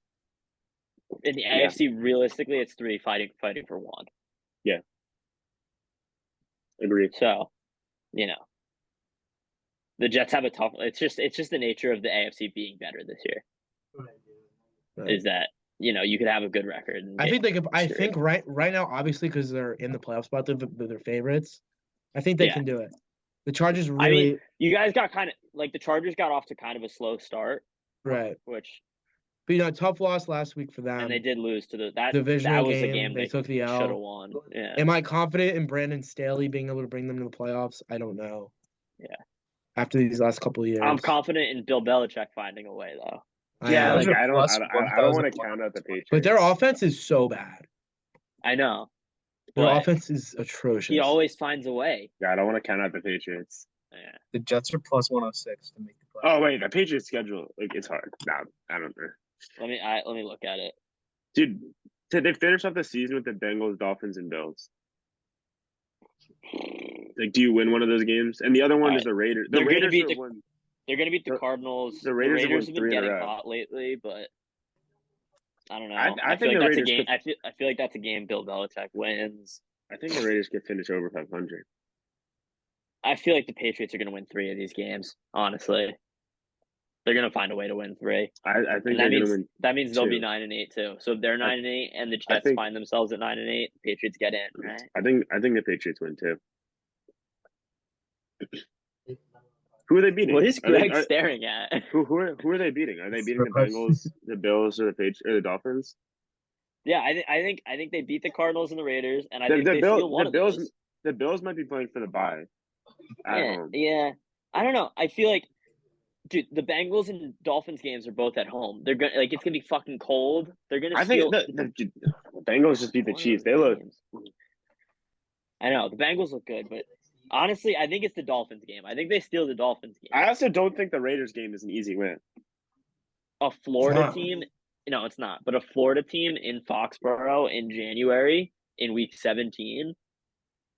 In the AFC, realistically, it's 3 fighting for 1. Yeah, agreed. So, the Jets have a tough. It's just the nature of the AFC being better this year. Right. Is that you could have a good record. I think right now, obviously, because they're in the playoff spot, they're favorites. I think they can do it. The Chargers really. I mean, you guys got kind of the Chargers got off to kind of a slow start, right? Which. But tough loss last week for them, and they did lose to that divisional game. The game they took the L. Should have won. Yeah. Am I confident in Brandon Staley being able to bring them to the playoffs? I don't know. Yeah. After these last couple of years, I'm confident in Bill Belichick finding a way, though. Yeah, I don't want to count out the Patriots. But their offense is so bad. I know. Their offense is atrocious. He always finds a way. Yeah, I don't want to count out the Patriots. Yeah. The Jets are plus 106 to make the playoffs. Oh wait, the Patriots schedule it's hard. No, I don't know. Let me look at it. Dude, did they finish off the season with the Bengals, Dolphins, and Bills? Do you win one of those games? And the other one is the Raiders. They're going to beat the Cardinals. The Raiders have been getting hot lately, but I don't know. I think feel like that's a game. I feel like that's a game Bill Belichick wins. I think the Raiders could finish over 500. I feel like the Patriots are going to win 3 of these games. Honestly, they're going to find a way to win 3. I think they're going to win. That means they'll be 9-8 too. So if they're 9-8 and the Jets find themselves at 9-8, the Patriots get in. Right? I think the Patriots win too. Who are they beating? What is Greg staring at? Who are they beating? Are they beating the Bengals, the Bills, or the Patriots, or the Dolphins? Yeah, I think they beat the Cardinals and the Raiders, and I think they steal one of those. The Bills might be playing for the bye. Yeah. I don't know. I feel like, dude, the Bengals and Dolphins games are both at home. They're gonna it's gonna be fucking cold. They're gonna. I think the Bengals just beat the Chiefs. They look. I know the Bengals look good, but honestly, I think it's the Dolphins game. I think they steal the Dolphins game. I also don't think the Raiders game is an easy win. A Florida team, no, it's not. But a Florida team in Foxborough in January in Week 17.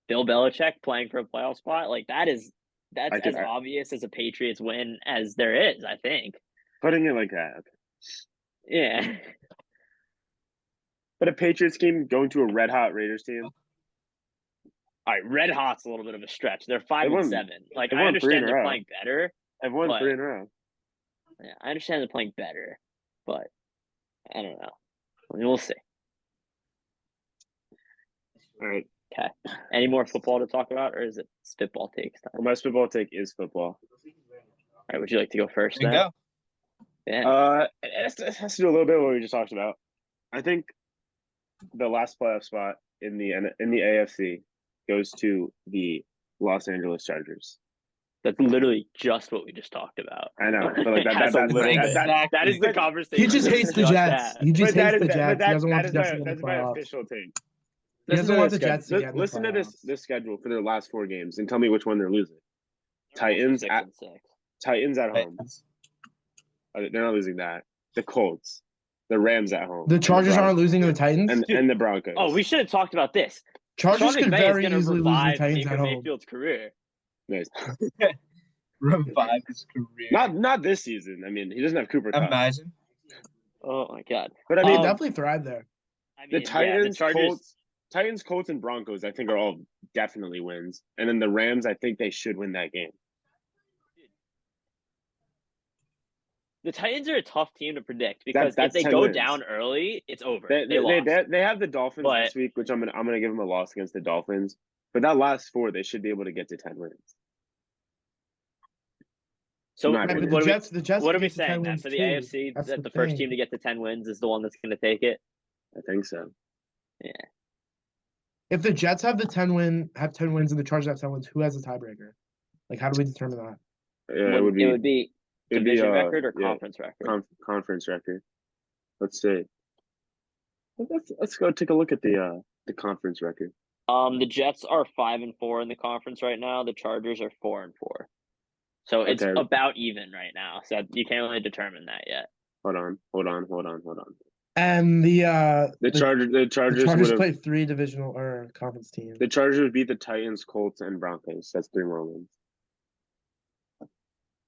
Bill Belichick playing for a playoff spot, that's as obvious as a Patriots win as there is, I think. Putting it like that. Yeah. But a Patriots game going to a red hot Raiders team. All right, red hot's a little bit of a stretch. They're 5-7. I understand they're playing better. They've won 3 in a row. Yeah, I understand they're playing better, but I don't know. I mean, we'll see. All right. Okay. Any more football to talk about, or is it spitball takes time? Well, my spitball take is football. All right. Would you like to go first? Then? Go. Yeah. It has to do a little bit of what we just talked about. I think the last playoff spot in the AFC goes to the Los Angeles Chargers. That's literally just what we just talked about. I know, but that is the conversation. He just hates the Jets. He just hates the Jets. He doesn't want the Jets to get in the playoffs. That's my official take. He doesn't want the Jets to get in the playoffs. Listen to this schedule for their last 4 games and tell me which one they're losing. Titans at home. They're not losing that. The Colts. The Rams at home. The Chargers aren't losing to the Titans? And the Broncos. Oh, we should have talked about this. Chargers could very easily lose the Titans at home. Mayfield's career. Nice. Revive his career. Not this season. I mean, he doesn't have Cooper Kupp. Imagine. Oh my God. But I mean, definitely thrive there. The Titans, Colts, and Broncos, I think, are all definitely wins. And then the Rams, I think they should win that game. The Titans are a tough team to predict because if they go down early, it's over. They have the Dolphins this week, which I'm gonna give them a loss against the Dolphins. But that last 4, they should be able to get to 10 wins. So what are we saying? That for the AFC, that the first team to get to 10 wins is the one that's going to take it? I think so. Yeah. If the Jets have 10 wins and the Chargers have 10 wins, who has the tiebreaker? How do we determine that? It would be division record or conference record? Conference record. Let's see. Let's go take a look at the conference record. The Jets are 5-4 in the conference right now. The Chargers are 4-4. So it's about even right now. So you can't really determine that yet. Hold on. And the Chargers would play 3 divisional or conference teams. The Chargers would beat the Titans, Colts, and Broncos. That's 3 more wins.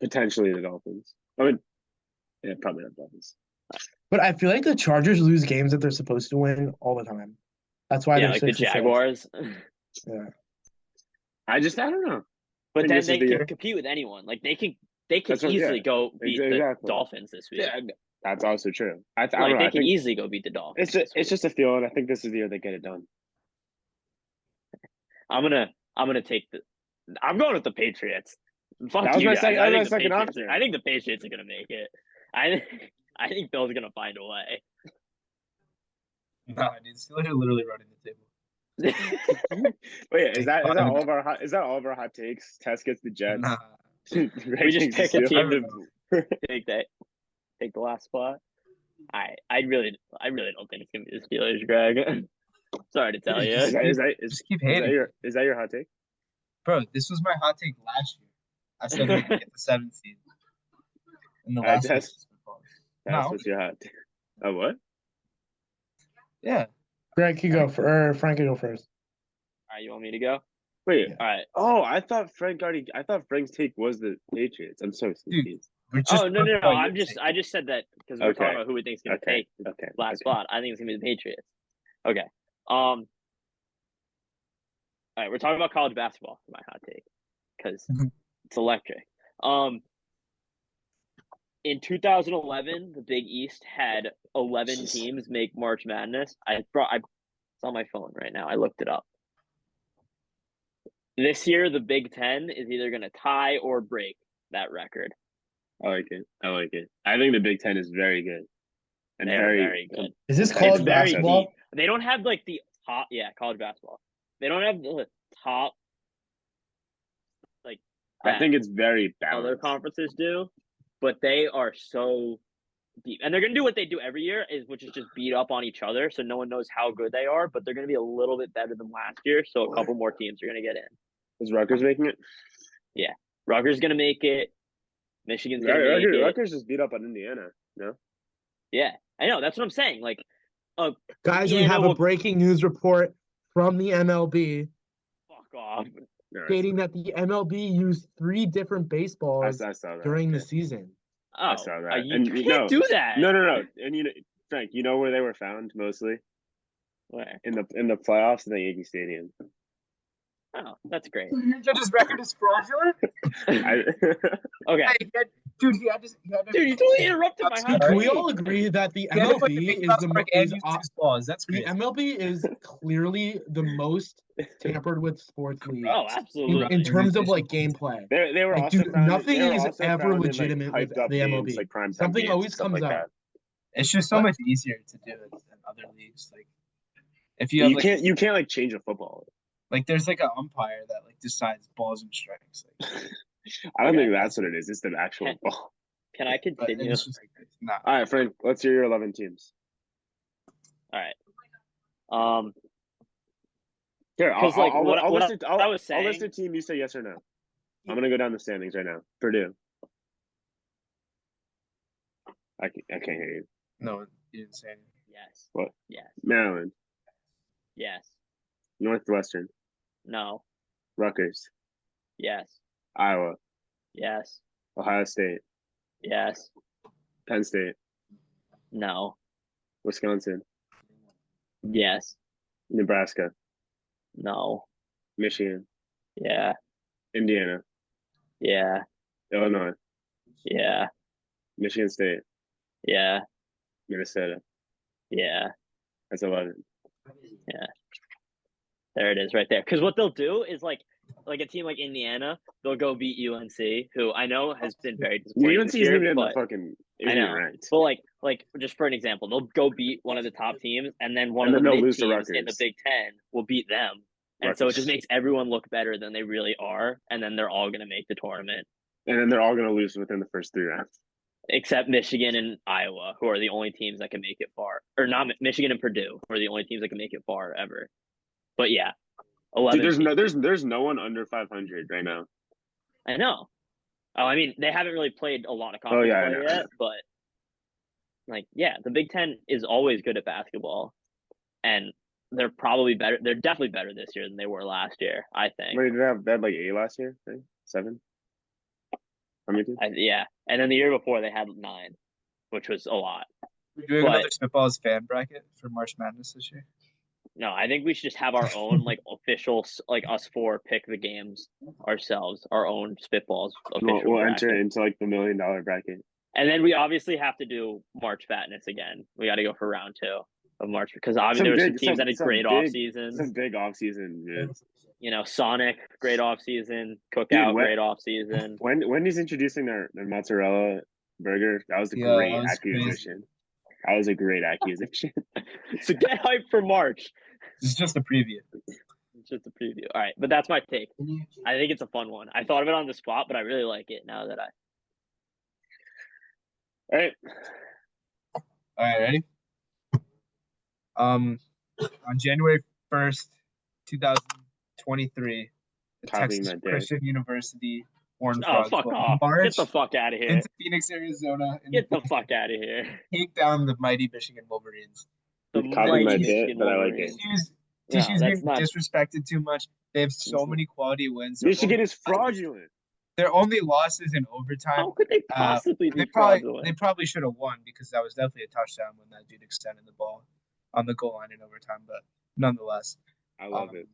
Potentially the Dolphins. I mean, yeah, probably not Dolphins. But I feel like the Chargers lose games that they're supposed to win all the time. That's why they're like the Jaguars. Yeah. I don't know. But then they can compete with anyone. Like they can easily go beat the Dolphins this week. Yeah, that's also true. They can easily go beat the Dolphins. It's just a feeling. I think this is the year they get it done. I'm gonna take I'm going with the Patriots. Fuck that was you my guys. second option. I think the Patriots are gonna make it. I think Bill's gonna find a way. Nah, dude, Steelers are literally running the table. Wait, is that all of our hot takes? Test gets the Jets. Nah. We just pick a team to take the last spot. I really don't think it's gonna be the Steelers, Greg. Sorry to tell you. Just keep hating. Is that your hot take? Bro, this was my hot take last year. I said we'd get the 7th seed. In the last That's what's your hot take. Oh, what? Yeah. Greg can go or Frank can go first. All right, you want me to go? Wait. All right. Oh, I thought Frank's take was the Patriots. I'm so confused. No. I just said that because we're talking about who we think is going to take the last spot. I think it's going to be the Patriots. Okay. All right, we're talking about college basketball for my hot take because it's electric. In 2011, the Big East had 11 teams make March Madness. It's on my phone right now. I looked it up. This year, the Big Ten is either going to tie or break that record. I like it. I think the Big Ten is very good. And very good. Is this college basketball? They don't have like the top. Yeah, college basketball. They don't have the top. Like I think it's very balanced. Other conferences do, but they are so deep, and they're gonna do what they do every year, which is just beat up on each other, so no one knows how good they are. But they're gonna be a little bit better than last year, so a couple more teams are gonna get in. Is Rutgers making it? Yeah, Rutgers gonna make it. Michigan's gonna make it. Rutgers just beat up on Indiana. No. Yeah, I know. That's what I'm saying. Like, guys, we have a breaking news report from the MLB. Fuck off. Stating that the MLB used 3 different baseballs during the season. Oh, I saw that. You can't do that. No. And Frank, you know where they were found mostly? Where? In the playoffs in the Yankee Stadium. Oh, that's great. Your judge's record is fraudulent? Okay. Dude, you totally interrupted my hot. Can we all agree that the MLB is the MLB is clearly the most tampered with sports league? Oh, absolutely. In terms of like gameplay, they were like, also dude, nothing is ever legitimate with the MLB. Like something always comes like out. It's just so much easier to do it than other leagues. Like, if you have, you can't like change a football. Like, there's like an umpire that like decides balls and strikes. Like, I don't think that's what it is. It's the actual ball. Can I continue? All right, Frank. Let's hear your 11 teams. All right. Here, I'll list saying, a team. You say yes or no. I'm gonna go down the standings right now. Purdue. I can't hear you. No, you didn't say anything. Yes. What? Yes. Maryland. Yes. Northwestern. No. Rutgers. Yes. Iowa. Yes. Ohio State. Yes. Penn State. No. Wisconsin. Yes. Nebraska. No. Michigan. Yeah. Indiana. Yeah. Illinois. Yeah. Michigan State. Yeah. Minnesota. Yeah. That's 11. Yeah. There it is right there. Because what they'll do is like a team like Indiana, they'll go beat UNC, who I know has been very disappointing. UNC isn't even in the fucking. I know. Ranked. But like just for an example, they'll go beat one of the top teams, and then one of the mid teams in the Big Ten will beat them, and so it just makes everyone look better than they really are, and then they're all going to make the tournament. And then they're all going to lose within the first 3 rounds. except Michigan and Iowa, who are the only teams that can make it far. Or not Michigan and Purdue, who are the only teams that can make it far ever. But yeah, 11. Dude, there's no one under 500 right now. I know. Oh, I mean, they haven't really played a lot of conference play yet, but like, yeah, the Big Ten is always good at basketball, and they're probably better. They're definitely better this year than they were last year, I think. Wait, they had like 8 last year, right? 7. How many? Yeah, and then the year before they had 9, which was a lot. We're doing another Spitballz fan bracket for March Madness this year. No, I think we should just have our own like official, like us 4 pick the games ourselves, our own Spitballz. We'll enter into like the $1 million bracket, and then we obviously have to do March Madness again. We got to go for round 2 of March because obviously there were some teams that had great off seasons. Some big off season, you know, Sonic great off season, Cookout great off season. Wendy's introducing their mozzarella burger. That was a great acquisition. That was a great acquisition. So get hyped for March. This is just a preview. It's just a preview. All right, but that's my take. I think it's a fun one. I thought of it on the spot, but I really like it now that All right. All right, ready? On January 1st, 2023, the Texas Christian University Horned Frogs fuck off. Get the fuck out of here. Into Phoenix, Arizona. Get the fuck out of here. Take down the mighty Michigan Wolverines. But I like it. TCU's being disrespected too much. They have so many quality wins. Michigan is fraudulent. Their only losses in overtime. How could they possibly be fraudulent? They probably should have won because that was definitely a touchdown when that dude extended the ball on the goal line in overtime. But nonetheless, I love it.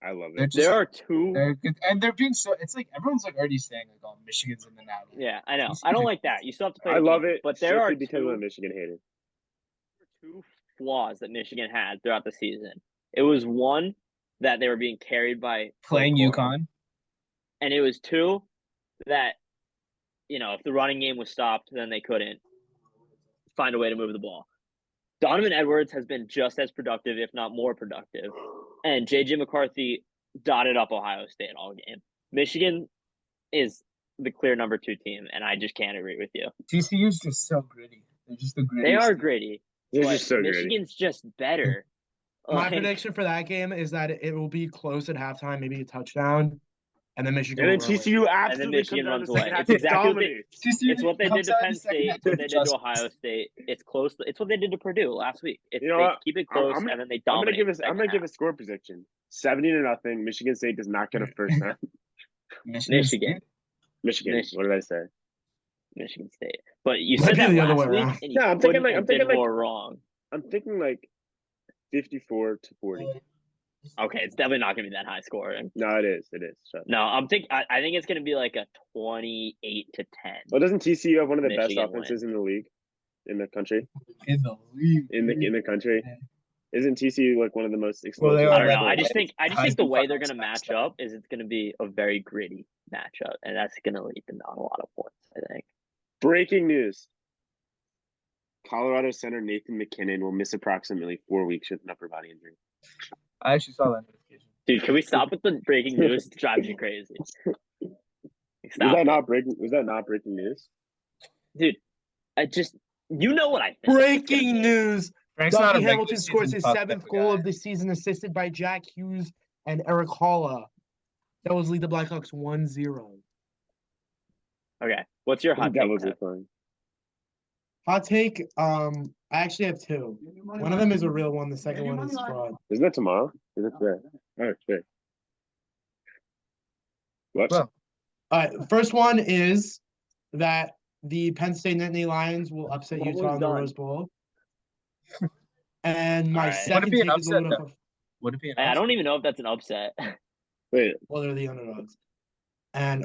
I love it. There are 2, and they're being so. It's like everyone's like already saying like, "Oh, Michigan's in the now." Yeah, I know. I don't like that. You still have to play. I love it, but there are because I'm a Michigan hater. 2 flaws that Michigan had throughout the season. It was 1 that they were being carried by playing UConn, and it was 2 that, you know, if the running game was stopped, then they couldn't find a way to move the ball. Donovan Edwards has been just as productive, if not more productive, and J.J. McCarthy dotted up Ohio State all game. Michigan is the clear number 2 team, and I just can't agree with you. TCU's just so gritty. They're just the gritty. They are gritty. They're just so Michigan's just better. My prediction for that game is that it will be close at halftime, maybe a touchdown, and then Michigan. And then TCU absolutely comes down runs the away. second half. It's exactly it's what they did to Penn State. It's what they did to Ohio State. It's close. It's what they did to Purdue last week. They keep it close, and then they dominate. I'm gonna give a score prediction: 70-0. Michigan State does not get a first down. Michigan. What did I say? Michigan State. But you said that last week, and you I'm thinking more wrong. I'm thinking like 54-40. Okay, it's definitely not going to be that high scoring. No, it is. No, I think it's going to be like a 28-10. Well, doesn't TCU have one of the best offenses in the league, in the country? In the country. Yeah. Isn't TCU like one of the most explosive? I don't know. I just think the way they're going to match up is it's going to be a very gritty matchup, and that's going to lead to not a lot of points, I think. Breaking news. Colorado center Nathan McKinnon will miss approximately 4 weeks with an upper body injury. I actually saw that notification. Dude, can we stop with the breaking news? It drives you crazy. Was that not breaking news? Dude, you know what I think. Breaking news. Dougie Hamilton scores his 7th goal of the season, assisted by Jack Hughes and Eric Halla. That was lead the Blackhawks 1-0. Okay, what's your hot take? Hot take, I actually have 2. One of them is a real one. The second one is fraud. Isn't that tomorrow? Is it today? Oh, it's today. What? Well, all right, first one is that the Penn State Nittany Lions will upset Utah in the Rose Bowl. And my second take is a little bit. Would it be an upset? I don't even know if that's an upset. Wait. Well, they're the underdogs. And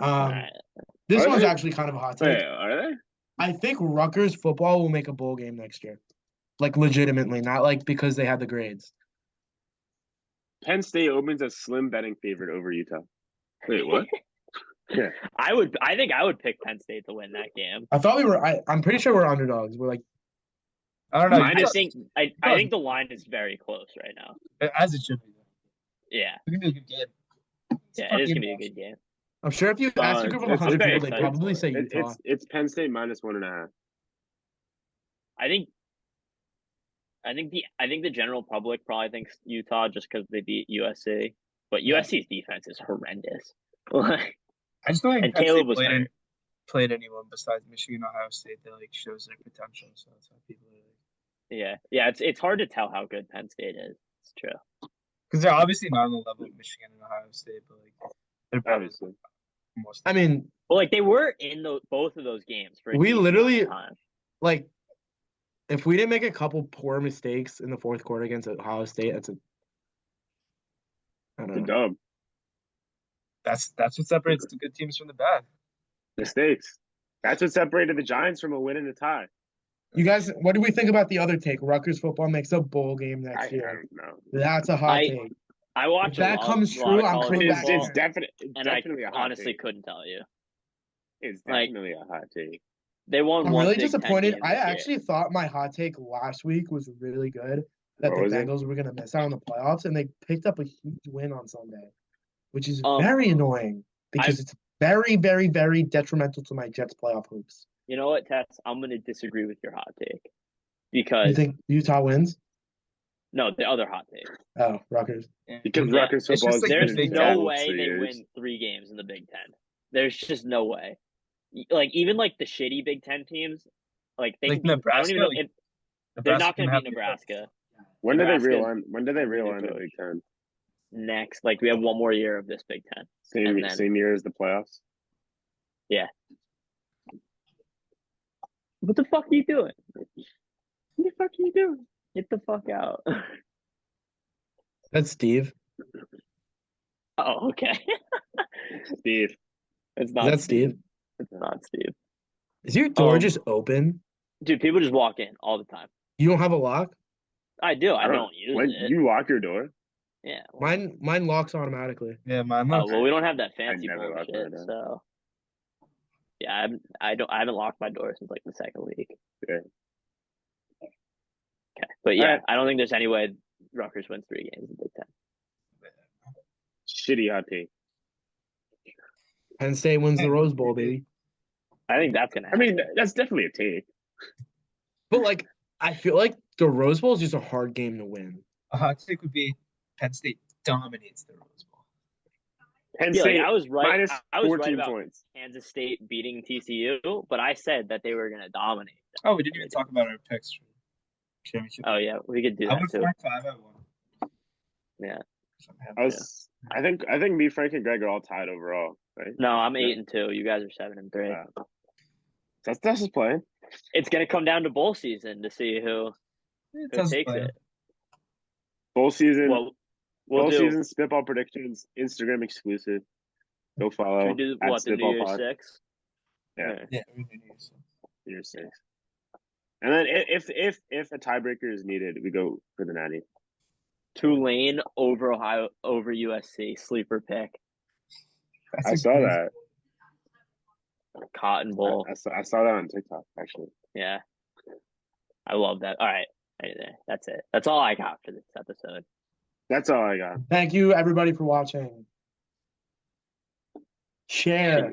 this one's actually kind of a hot take. Wait, are they? I think Rutgers football will make a bowl game next year. Like, legitimately, not like because they had the grades. Penn State opens a slim betting favorite over Utah. Wait, what? Yeah. I think I would pick Penn State to win that game. I thought we were I'm pretty sure we're underdogs. We're like, I don't know. I think the line is very close right now. As it should be. Yeah. It's gonna be a good game. Yeah, it is gonna be a good game. I'm sure if you ask a group of 100 people, they probably say Utah. It's Penn State -1.5. I think the general public probably thinks Utah just because they beat USC, but USC's defense is horrendous. I just don't think Penn State played anyone besides Michigan, Ohio State that like shows their potential. So that's how people are like. Yeah. It's hard to tell how good Penn State is. It's true because they're obviously not on the level of Michigan and Ohio State, but like they're obviously. I mean, well, like they were in both of those games for. We literally like. If we didn't make a couple poor mistakes in the fourth quarter against Ohio State, that's a dub. That's what separates the good teams from the bad. Mistakes. That's what separated the Giants from a win and a tie. You guys, what do we think about the other take? Rutgers football makes a bowl game next year. I don't know. That's a hot take. I watch. If that comes true, I'm coming back. It's definitely a hot honestly take. couldn't tell you. It's definitely a hot take. They won. I'm really disappointed. I actually thought my hot take last week was really good. That the Bengals were going to miss out on the playoffs, and they picked up a huge win on Sunday, which is very annoying because it's very, very, very detrimental to my Jets playoff hopes. You know what, Tess? I'm going to disagree with your hot take because you think Utah wins? No, the other hot take. Oh, Rutgers. Because Rutgers football is there's no way they win 3 games in the Big Ten. There's just no way. Like even like the shitty Big Ten teams, like they like Nebraska. They're not going to beat Nebraska. When do they realign? When do they realign the Big Ten? Next, like we have one more year of this Big Ten. Same year as the playoffs. Yeah. What the fuck are you doing? What the fuck are you doing? Get the fuck out. That's Steve. Oh, okay. Steve. It's not. Is that Steve? It's not Steve. Is your door just open? Dude, people just walk in all the time. You don't have a lock? I do. I don't use it. You lock your door? Yeah. Well, mine locks automatically. Yeah, mine locks. Oh, well, we don't have that fancy bullshit, so. Yeah, I haven't locked my door since like the second week. Yeah. Okay, but yeah, right. I don't think there's any way Rutgers wins 3 games in the Big Ten. Shitty hot take. Penn State wins the Rose Bowl, baby. I think that's gonna happen. I mean, that's definitely a take. But like, I feel like the Rose Bowl is just a hard game to win. A hot take would be Penn State dominates the Rose Bowl. Penn State, I was right. I was right about points. Kansas State beating TCU, but I said that they were going to dominate. Oh, we didn't even talk about our picks for championship. Oh yeah, we could do that too. I won. Yeah. I think me, Frank, and Greg are all tied overall, right? No, I'm 8-2. You guys are 7-3. That's just playing. It's going to come down to bowl season to see who takes it. Bowl season. Well, bowl season spitball predictions, Instagram exclusive. Go follow. Should we do what, the New Year's 6? Yeah. Yeah, New Year's 6. And then if a tiebreaker is needed, we go for the Natty. Tulane over Ohio over USC sleeper pick. I saw that. Cotton Bowl. I saw that on TikTok actually. Yeah, I love that. All right, that's it. That's all I got for this episode. That's all I got. Thank you, everybody, for watching. Share.